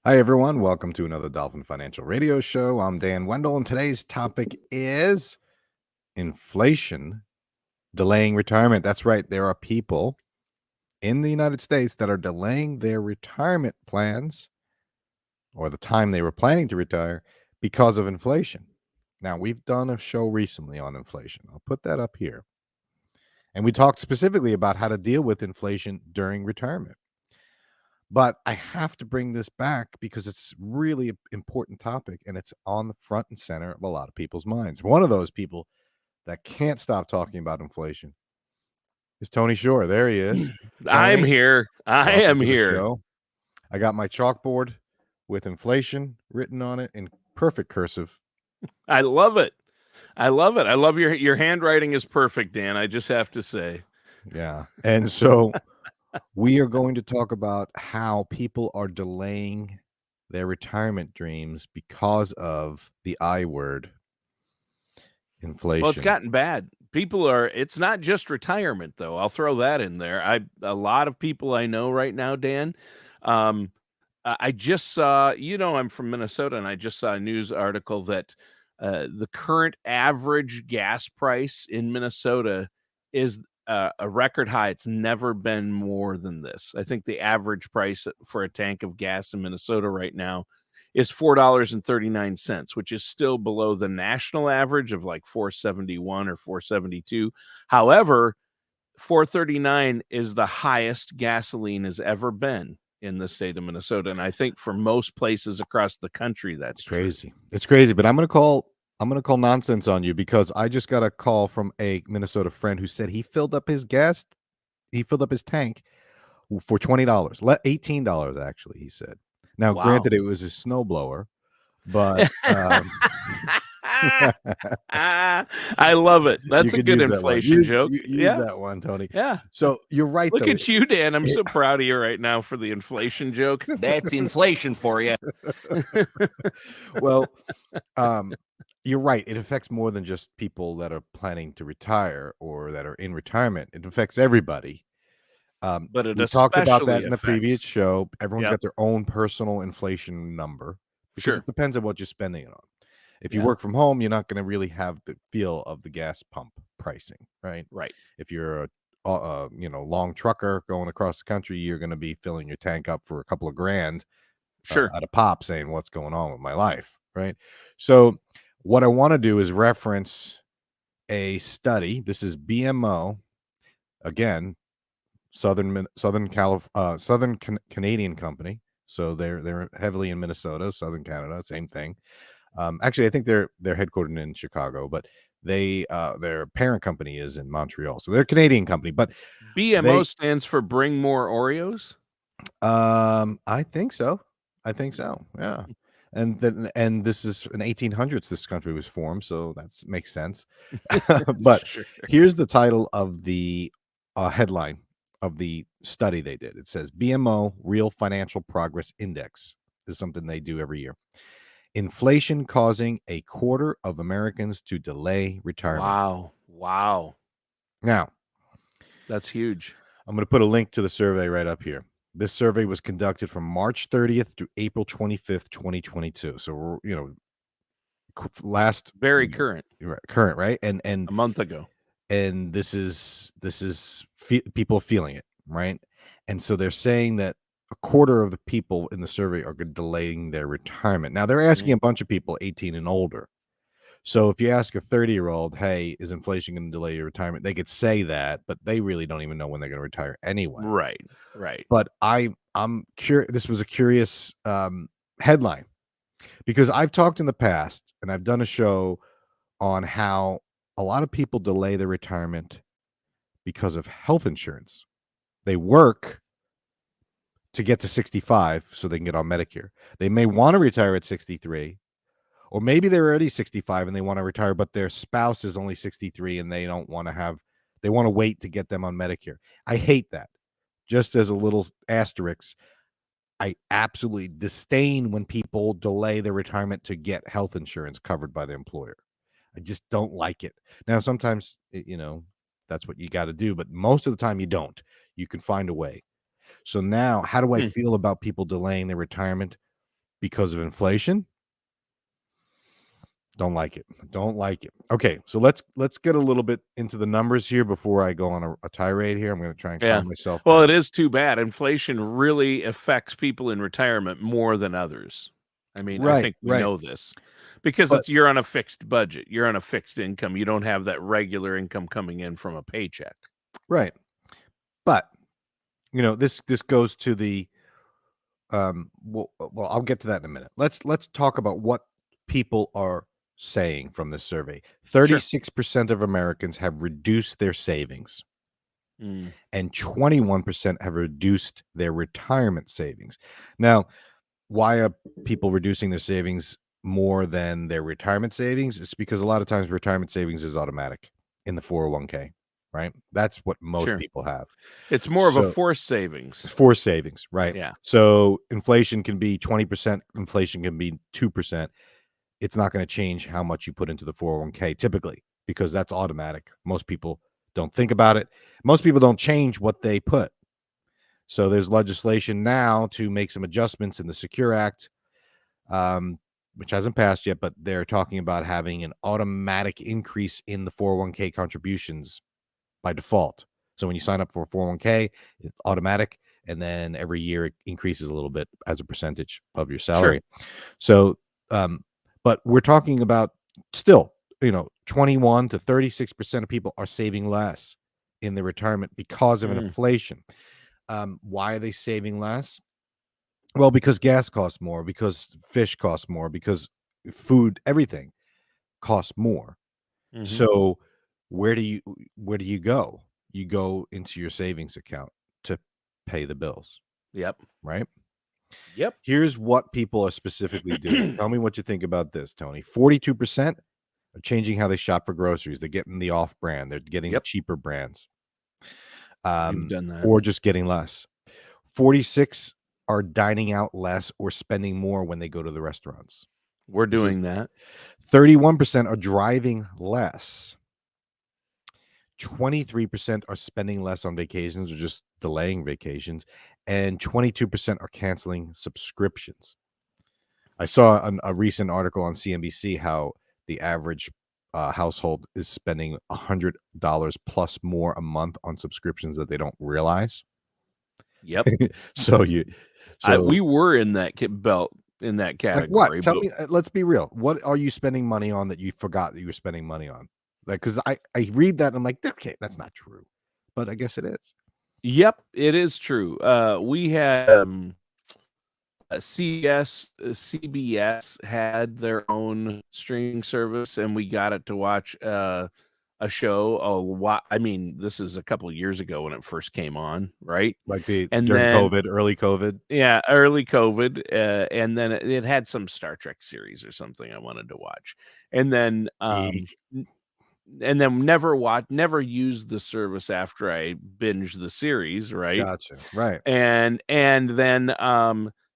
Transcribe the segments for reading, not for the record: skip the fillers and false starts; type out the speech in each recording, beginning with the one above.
Hi, everyone. Welcome to another Dolphin Financial Radio Show. I'm Dan Wendell, and today's topic is inflation delaying retirement. That's right. There are people in the United States that are delaying their retirement plans or the time they were planning to retire because of inflation. Now, we've done a show recently on inflation. I'll put that up here. And we talked specifically about how to deal with inflation during retirement. But I have to bring this back because it's really an important topic and it's on the front and center of a lot of people's minds. One of those people that can't stop talking about inflation is Tony Shore. There he is. I'm Tony, here. I welcome am to the here. show. I got my chalkboard with inflation written on it in perfect cursive. I love it. I love it. I love your handwriting is perfect, Dan. I just have to say. Yeah. And so we are going to talk about how people are delaying their retirement dreams because of the I word, inflation. Well, it's gotten bad. It's not just retirement though. I'll throw that in there. A lot of people I know right now, Dan, I just saw, I'm from Minnesota, and I just saw a news article that the current average gas price in Minnesota is a record high. It's never been more than this. I think the average price for a tank of gas in Minnesota right now is $4.39, which is still below the national average of like $4.71 or $4.72. However, $4.39 is the highest gasoline has ever been in the state of Minnesota, and I think for most places across the country, that's crazy. true. It's crazy, but I'm going to call nonsense on you because I just got a call from a Minnesota friend who said he filled up his tank for $20, $18 actually, he said. Now, Wow. granted, it was a snowblower, but I love it. That's a good inflation joke. Use that one, Tony. Yeah. So you're right, Look though. at you, Dan. I'm so proud of you right now for the inflation joke. That's inflation for you. Well, you're right. It affects more than just people that are planning to retire or that are in retirement. It affects everybody. But it We talked about that especially in the previous affects. show. Everyone's Yep. got their own personal inflation number because Sure. it depends on what you're spending it on. If you Yeah. work from home, you're not going to really have the feel of the gas pump pricing, right? Right. If you're a long trucker going across the country, you're going to be filling your tank up for a couple of grand Sure. at a pop, saying what's going on with my life, right? So what I want to do is reference a study. This is BMO, again, Southern Canadian company. So they're heavily in Minnesota, Southern Canada, same thing. Actually, I think they're headquartered in Chicago, but they their parent company is in Montreal. So they're a Canadian company, but BMO stands for Bring More Oreos. I think so. Yeah. And this is in 1800s this country was formed, so that makes sense. But Sure. here's the title of the headline of the study they did. It says BMO Real Financial Progress Index. This is something they do every year. Inflation causing a quarter of Americans to delay retirement. Wow. Now, That's huge. I'm going to put a link to the survey right up here. This survey was conducted from March 30th to April 25th, 2022. So, last Very current. current, right? And A month ago. and this is people feeling it, right? And so they're saying that a quarter of the people in the survey are delaying their retirement. Now they're asking a bunch of people 18 and older. So if you ask a 30-year-old, hey, is inflation going to delay your retirement? They could say that, but they really don't even know when they're going to retire anyway. Right. But I'm curious. This was a curious headline because I've talked in the past and I've done a show on how a lot of people delay their retirement because of health insurance. They work to get to 65 so they can get on Medicare. They may want to retire at 63, or maybe they're already 65 and they want to retire, but their spouse is only 63 and they don't want to they want to wait to get them on Medicare. I hate that. Just as a little asterisk, I absolutely disdain when people delay their retirement to get health insurance covered by their employer. I just don't like it. Now, sometimes, that's what you got to do, but most of the time you don't. You can find a way. So now, how do I feel about people delaying their retirement? because of inflation. Don't like it. Don't like it. Okay, so let's get a little bit into the numbers here before I go on a tirade here. I'm going to try and Yeah. calm myself Well, down. it is too bad. Inflation really affects people in retirement more than others. I mean, I Right, think we right. know this because But you're on a fixed budget. You're on a fixed income. You don't have that regular income coming in from a paycheck. right. But this goes to the well, I'll get to that in a minute. Let's talk about what people are saying from this survey. 36% of Americans have reduced their savings, Mm. and 21% have reduced their retirement savings. Now, why are people reducing their savings more than their retirement savings? It's because a lot of times retirement savings is automatic in the 401k, right? That's what most Sure. people have. It's more of a So- forced savings. For savings, right? Yeah. So inflation can be 20%, inflation can be 2%. It's not going to change how much you put into the 401k typically because that's automatic. Most people don't think about it. Most people don't change what they put. So there's legislation now to make some adjustments in the Secure Act, which hasn't passed yet, but they're talking about having an automatic increase in the 401k contributions by default. So when you sign up for a 401k, it's automatic, and then every year it increases a little bit as a percentage of your salary. So, but we're talking about still, 21 to 36% of people are saving less in their retirement because of inflation. Why are they saving less? Well, because gas costs more, because fish costs more, because food, everything costs more. Mhm. So where do you go? You go into your savings account to pay the bills, Yep. right? Yep. Here's what people are specifically doing. Tell me what you think about this, Tony. 42% are changing how they shop for groceries. They're getting the off brand. They're getting the Yep. cheaper brands. You've done that. Or just getting less. 46 are dining out less or spending more when they go to the restaurants. We're This is- doing that. 31% are driving less. 23% are spending less on vacations or just delaying vacations, and 22% are canceling subscriptions. I saw a recent article on CNBC how the average household is spending $100 plus more a month on subscriptions that they don't realize. Yep. We were in that belt in that like category. what? Tell but me. Let's be real. What are you spending money on that you forgot that you were spending money on? Like, because I read that and I'm like, okay, that's not true, but I guess it is. Yep, it is true. We had CBS had their own streaming service, and we got it to watch a show. I mean, this is a couple of years ago when it first came on, right? Like And during then- COVID, early COVID. Yeah, early COVID, and then it had some Star Trek series or something I wanted to watch, and then Geek. and then never used the service after I binged the series, right? Gotcha. Right. And then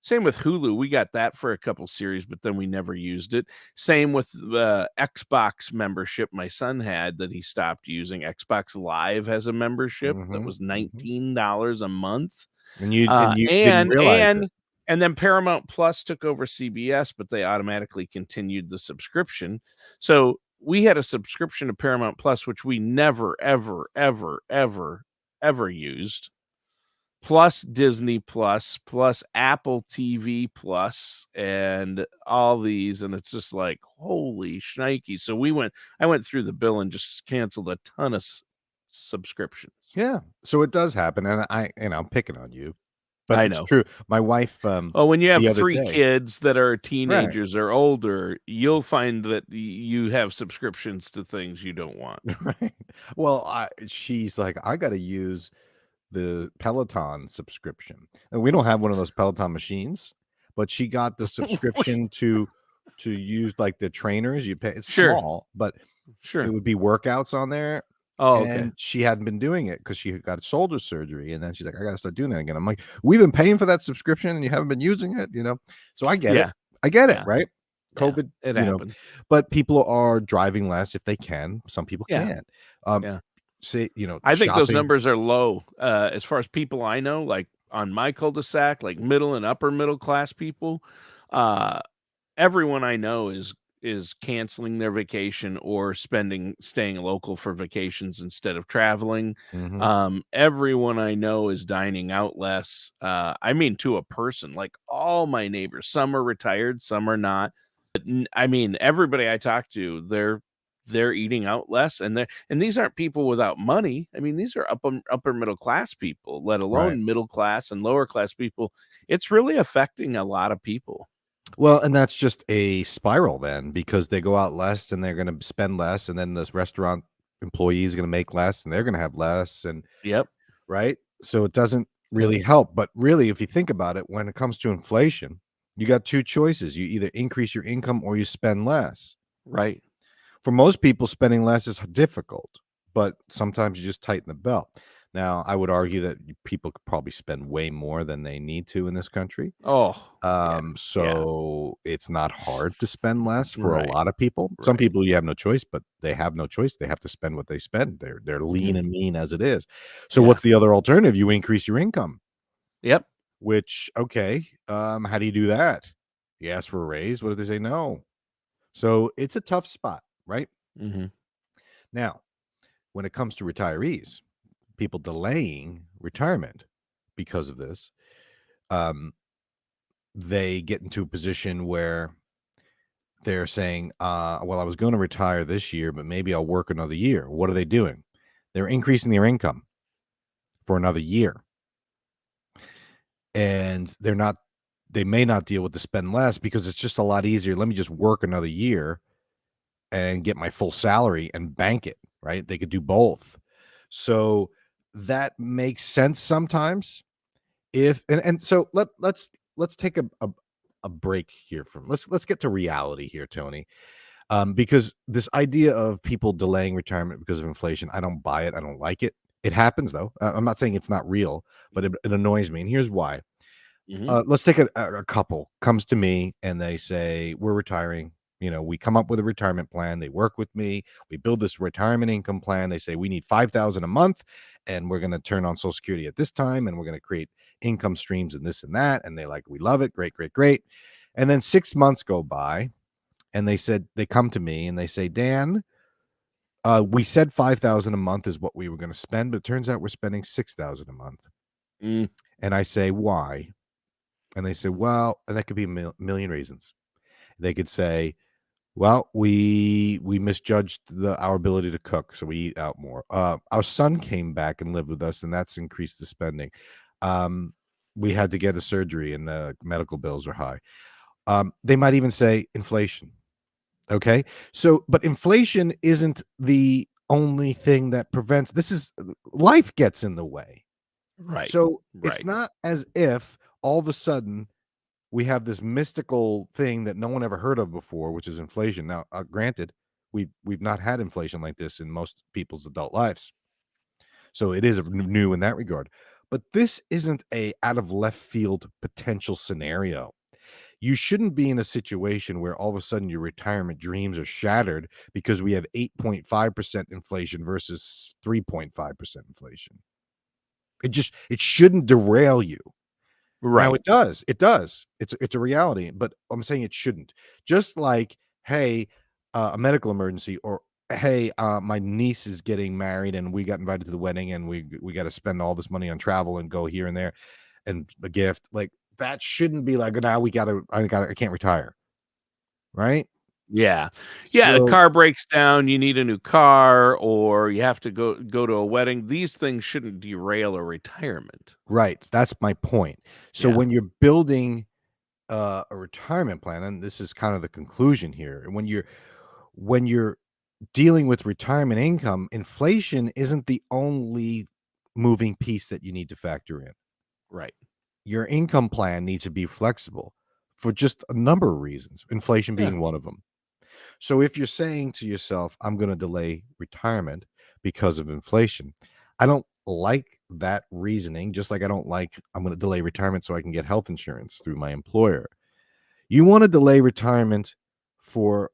same with Hulu. We got that for a couple series, but then we never used it. Same with Xbox membership my son had that he stopped using. Xbox Live has a membership that Mhm, was mhm. $19 a month. And you didn't realize it. And then Paramount Plus took over CBS, but they automatically continued the subscription. So we had a subscription to Paramount Plus, which we never, ever, ever, ever, ever used. Plus Disney Plus, plus Apple TV Plus, and all these, and it's just like holy shnikes. So I went through the bill and just canceled a ton of subscriptions. Yeah. So it does happen, and I'm picking on you, but I it's know. true. My wife. Oh, when you have the other 3 day- kids that are teenagers or older, you'll find that you have subscriptions to things you don't want. Right. Well, she's like, I got to use the Peloton subscription, and we don't have one of those Peloton machines, but she got the subscription to use like the trainers. You pay. It's Sure. small, but Sure. it would be workouts on there. Oh, okay. And she hadn't been doing it because she got shoulder surgery, and then she's like, I gotta start doing that again. I'm like, we've been paying for that subscription and you haven't been using it, so I get it. Yeah. I get it, Yeah. right? Yeah, COVID, it happened. but people are driving less if they can. Some people Yeah. can't. Yeah. Say, I think those shopping- numbers are low. As far as people I know, like on my cul-de-sac, like middle and upper middle class people, Uh, everyone I know is canceling their vacation or staying local for vacations instead of traveling. Mhm. Everyone I know is dining out less. I mean, to a person, like all my neighbors. Some are retired, some are not. I mean, everybody I talk to, they're eating out less, and these aren't people without money. I mean, these are upper middle class people, let Right. alone middle class and lower class people. It's really affecting a lot of people. Well, and that's just a spiral then because they go out less and they're gonna spend less, and then this restaurant employee is gonna make less and they're gonna have less and Yep. right? So it doesn't really help. But really, if you think about it, when it comes to inflation, you got two choices. You either increase your income or you spend less. Right. For most people, spending less is difficult, but sometimes you just tighten the belt. Now, I would argue that people could probably spend way more than they need to in this country. Oh, yeah. Yeah. So it's not hard to spend less for a Right. lot of people. Some Right. people you have no choice, but they have no choice. They have to spend what they spend. They're lean Mhm. and mean as it is. So Yeah. what's the other alternative? You increase your income, Yep. which okay, how do you do that? You ask for a raise. What if they say no? So it's a tough spot, right? Mhm. Now, when it comes to retirees, people delaying retirement because of this, um, they get into a position where they're saying, well, I was going to retire this year, but maybe I'll work another year. What are they doing? They're increasing their income for another year. And they may not deal with the spend less because it's just a lot easier. Let me just work another year and get my full salary and bank it, right? They could do both. So that makes sense sometimes. If and so let's take a break here from let's get to reality here, Tony. Because this idea of people delaying retirement because of inflation, I don't buy it. I don't like it. It happens though. I'm not saying it's not real, but it annoys me. And here's why. Mhm. Let's take a couple comes to me and they say, we're retiring. You know, we come up with a retirement plan. They work with me. We build this retirement income plan. They say we need 5,000 a month and we're going to turn on Social Security at this time and we're going to create income streams and this and that. And they like, we love it. Great, great, great. And then 6 months go by and they come to me and they say, Dan, we said 5,000 a month is what we were going to spend, but it turns out we're spending 6,000 a month. Mm. And I say, why? And they say, well, and that could be a million reasons. They could say, well, we misjudged our ability to cook, so we eat out more. Our son came back and lived with us, and that's increased the spending. Um, we had to get a surgery, and the medical bills are high. They might even say inflation. Okay. So, but inflation isn't the only thing that prevents this is life gets in the way. Right. So it's Right. not as if all of a sudden we have this mystical thing that no one ever heard of before, which is inflation. Now, granted, we've not had inflation like this in most people's adult lives. So it is new in that regard. But this isn't a out of left field potential scenario. You shouldn't be in a situation where all of a sudden your retirement dreams are shattered because we have 8.5% inflation versus 3.5% inflation. It shouldn't derail you. Now Right. it does. It does. It's a reality, but I'm saying it shouldn't. Just like, hey, a medical emergency or hey, my niece is getting married and we got invited to the wedding and we got to spend all this money on travel and go here and there and a gift. Like that shouldn't be like now I can't retire, right? Yeah. Yeah, the So car breaks down, you need a new car, or you have to go to a wedding. These things shouldn't derail a retirement. right, that's my point. So Yeah. when you're building a retirement plan, and this is kind of the conclusion here, when you're dealing with retirement income, inflation isn't the only moving piece that you need to factor in. Right. Your income plan needs to be flexible for just a number of reasons, inflation Yeah. being one of them. So if you're saying to yourself, I'm going to delay retirement because of inflation, I don't like that reasoning, just like I don't like I'm going to delay retirement so I can get health insurance through my employer. You want to delay retirement for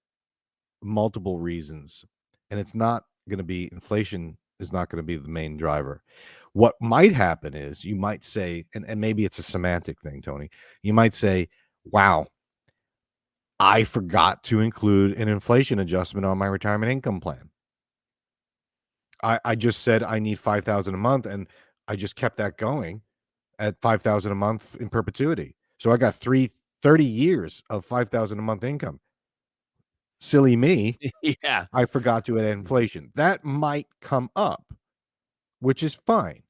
multiple reasons, and it's not going to be inflation is not going to be the main driver. What might happen is you might say, and maybe it's a semantic thing, Tony. You might say, wow, I forgot to include an inflation adjustment on my retirement income plan. I just said I need 5,000 a month, and I just kept that going at 5,000 a month in perpetuity. So I got 30 years of 5,000 a month income. Silly me, Yeah. I forgot to add inflation. That might come up, which is fine.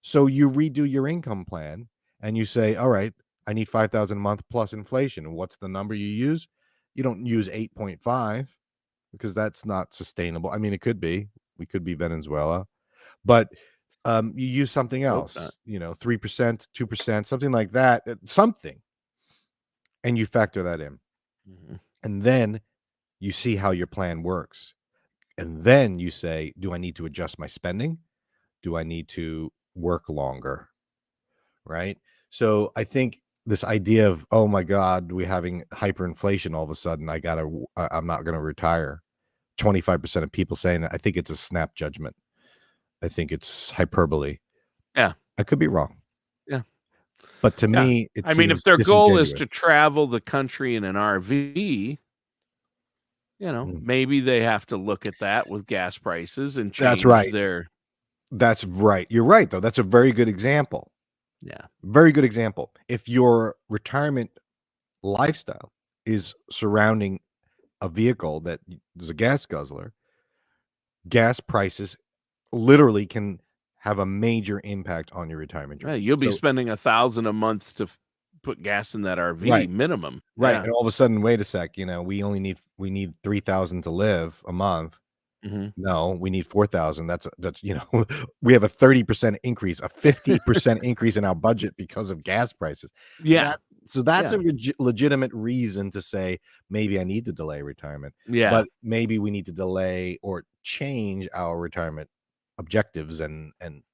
So you redo your income plan and you say, all right, I need 5,000 a month plus inflation. And what's the number you use? You don't use 8.5 because that's not sustainable. I mean, it could be. We could be Venezuela, but you use something Hope not. else, 3%, 2%, something like that, something, and you factor that in. Mhm. And then you see how your plan works. And then you say, do I need to adjust my spending? Do I need to work longer? Right? So I think this idea of, oh my God, we're having hyperinflation all of a sudden. I'm not going to retire. 25% of people saying that. I think it's a snap judgment. I think it's hyperbole. Yeah. I could be wrong. Yeah. But to Yeah. me, it I mean, if seems their goal is to disingenuous. travel the country in an RV, Mm. maybe they have to look at that with gas prices and That's change right. their That's right. You're right, though. That's a very good example. yeah. Very good example. If your retirement lifestyle is surrounding a vehicle that is a gas guzzler, gas prices literally can have a major impact on your retirement Yeah, dream. you'll be So spending 1,000 a month to put gas in that RV right, minimum. right, Yeah. and all of a sudden, wait a sec, we need 3,000 to live a month. Mhm. No, we need 4,000. That's we have a 30% increase, a 50% increase in our budget because of gas prices. Yeah. That's Yeah. a legitimate reason to say, maybe I need to delay retirement, Yeah. but maybe we need to delay or change our retirement objectives and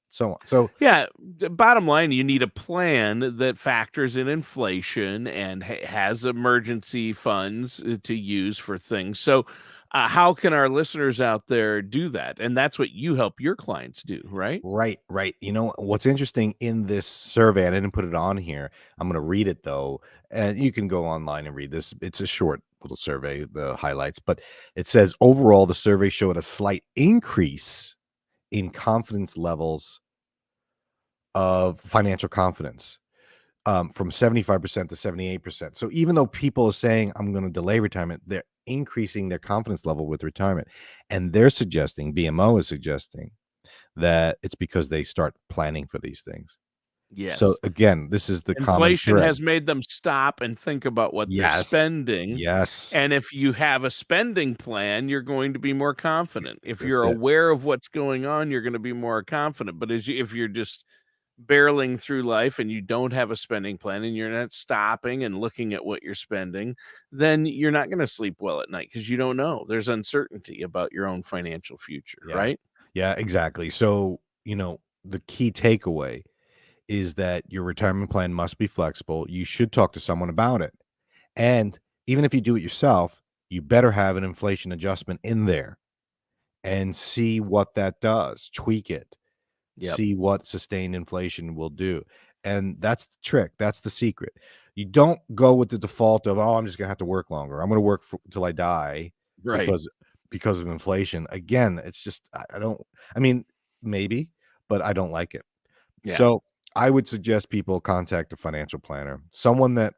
so on. So Yeah, the bottom line, you need a plan that factors in inflation and has emergency funds to use for things. So, how can our listeners out there do that? And that's what you help your clients do, right? right, right. What's interesting in this survey, I didn't put it on here. I'm going to read it though, and you can go online and read this. It's a short little survey, the highlights, but it says overall the survey showed a slight increase in confidence levels of financial confidence, from 75% to 78%. So even though people are saying I'm going to delay retirement, they're increasing their confidence level with retirement, and they're suggesting, BMO is suggesting, that it's because they start planning for these things. So Yes. again, this is the common Inflation thread. has made them stop and think about what they're Yes. spending. Yes. And if you have a spending plan, you're going to be more confident. If That's you're it. aware of what's going on, you're going to be more confident. But if you're just barreling through life and you don't have a spending plan and you're not stopping and looking at what you're spending, then you're not going to sleep well at night because you don't know. There's uncertainty about your own financial future, Yeah. right? Yeah, exactly. So, the key takeaway is that your retirement plan must be flexible. You should talk to someone about it. And even if you do it yourself, you better have an inflation adjustment in there and see what that does. Tweak it. Yep. See what sustained inflation will do. And that's the trick. That's the secret. You don't go with the default of, oh, I'm just gonna have to work longer. I'm gonna work till I die Right. because of inflation. Again, it's just I don't. I mean, maybe, but I don't like it. Yeah. So I would suggest people contact a financial planner, someone that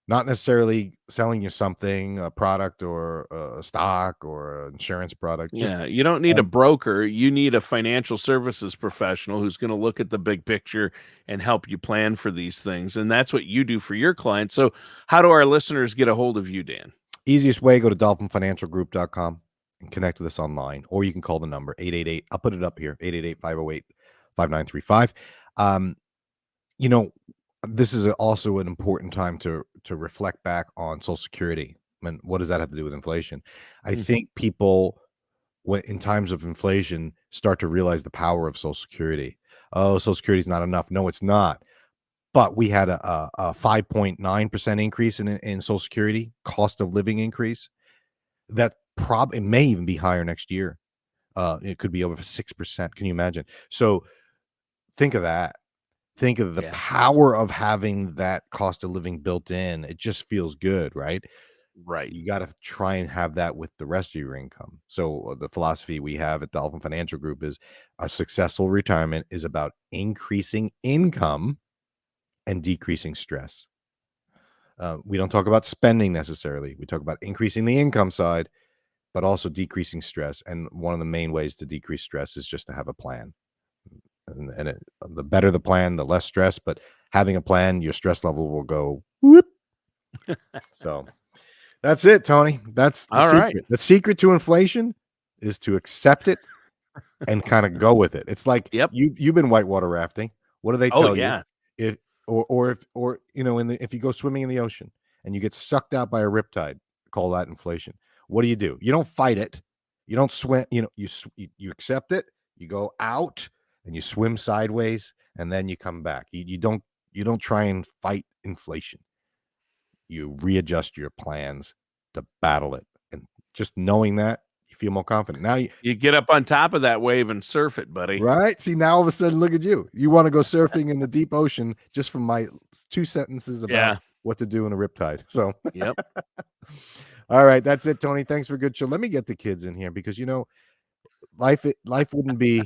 not necessarily selling you something, a product or a stock or an insurance product. Just Yeah. You don't need a um, broker. You need a financial services professional who's going to look at the big picture and help you plan for these things. And that's what you do for your clients. So, how do our listeners get a hold of you, Dan? easiest way, go to dolphinfinancialgroup.com and connect with us online, or you can call the number 888. I'll put it up here, 888-508-5935. Um, you know, this is also an important time to reflect back on Social Security. And what does that have to do with inflation? I Mm. think people, when in times of inflation, start to realize the power of Social Security. Oh, Social Security is not enough. No, it's not. But we had a 5.9% increase in Social Security cost of living increase. That it may even be higher next year. It could be over 6%. Can you imagine? So think of that. think of the Yeah. power of having that cost of living built in. It just feels good, right? Right. You got to try and have that with the rest of your income. So the philosophy we have at Dolphin Financial Group is a successful retirement is about increasing income and decreasing stress. We don't talk about spending necessarily. We talk about increasing the income side, but also decreasing stress. And one of the main ways to decrease stress is just to have a plan. The better the plan, the less stress. But having a plan, your stress level will go whoop. So that's it, Tony. That's the All secret. right. The secret to inflation is to accept it and kind of go with it. It's like Yep. you've been whitewater rafting. What do they Oh, tell you? yeah. If you know, if you go swimming in the ocean and you get sucked out by a riptide, call that inflation. What do? You don't fight it. You don't swim. You know, you accept it. You go out and you swim sideways, and then you come back. You don't try and fight inflation. You readjust your plans to battle it, and just knowing that, you feel more confident. Now You get up on top of that wave and surf it, buddy. right? See, now all of a sudden, look at you. You want to go surfing in the deep ocean just from my 2 sentences about Yeah. what to do in a riptide. So, Yep. all right, that's it, Tony. Thanks for a good show. Let me get the kids in here because life wouldn't be,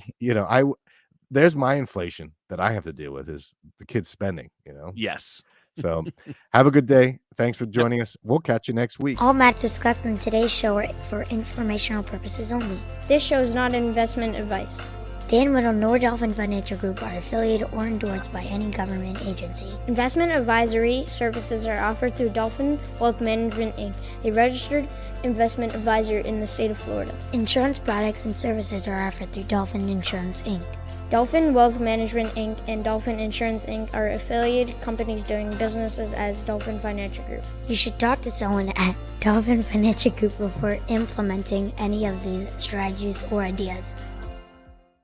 there's my inflation that I have to deal with is the kids spending, Yes. So have a good day. Thanks for joining us. We'll catch you next week. All matters discussed in today's show are for informational purposes only. This show is not investment advice. Dan Riddle nor Dolphin Financial Group are affiliated or endorsed by any government agency. Investment advisory services are offered through Dolphin Wealth Management, Inc., a registered investment advisor in the state of Florida. Insurance products and services are offered through Dolphin Insurance, Inc. Dolphin Wealth Management, Inc. and Dolphin Insurance, Inc. are affiliated companies doing businesses as Dolphin Financial Group. You should talk to someone at Dolphin Financial Group before implementing any of these strategies or ideas.